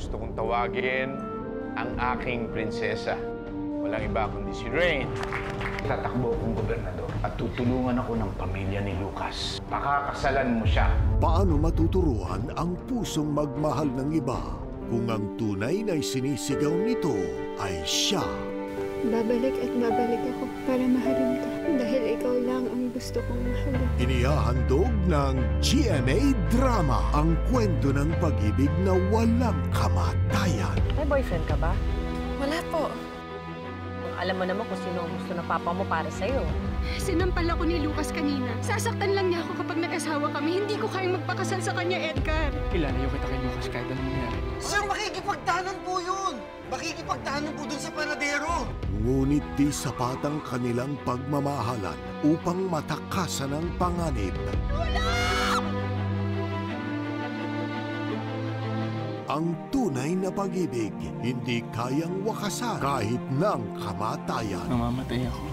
gusto kong tawagin ang aking prinsesa. Walang iba kundi si Rain. Tatakbo akong gobernador at tutulungan ako ng pamilya ni Lucas. Pakakasalan mo siya. Paano matuturuan ang pusong magmahal ng iba kung ang tunay na sinisigaw nito ay siya? Babalik at babalik ako para mahalin ka. Dahil ikaw lang ang gusto kong mahalin. Inihahandog ng GMA Drama ang kwento ng pag-ibig na walang kamatayan. May boyfriend ka ba? Wala po. Alam mo naman kung sino ang gusto ng papa mo para sa'yo. Sinampal ako ni Lucas kanina. Sasaktan lang niya ako kapag nag-asawa kami. Hindi ko kayang magpakasal sa kanya, Edgar. Ilalayo kita kay Lucas kahit anong mangyari. Sir, makikipagtahanan po yun! Makikipagtahanan po dun sa panadero! Ngunit di sapat ang kanilang pagmamahalan upang matakasan ang panganib. Ang tunay na pag-ibig hindi kayang wakasan kahit ng kamatayan. Mamamatay ako.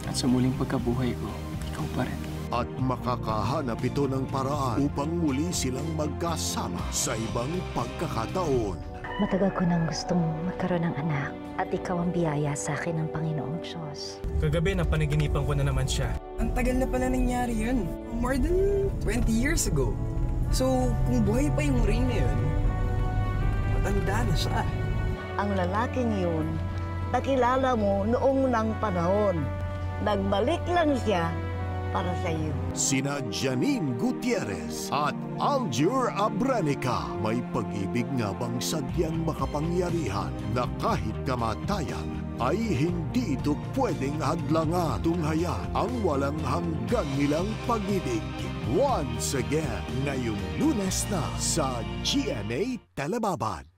At sa muling pagkabuhay ko, ikaw pa rin. At makakahanap ito ng paraan upang muli silang magkasama sa ibang pagkakataon. Matagal ko nang gustong magkaroon ng anak at ikaw ang biyaya sa akin ng Panginoong Diyos. Kagabi, napanaginipan ko na naman siya. Ang tagal na pala nangyari yun. More than 20 years ago. So, kung buhay pa yung Rain na yun, matanda na siya. Ang lalaking yun, nakilala mo noong unang panahon. Nagbalik lang siya para sa iyo. Sina Janine Gutierrez at Aljur Abranica. May pag-ibig nga bang sadyang makapangyarihan na kahit kamatayan ay hindi ito pwedeng hadlangan. Tunghayan ang walang hanggan nilang pag-ibig. Once again, ngayong Lunes na sa GMA Telebabad.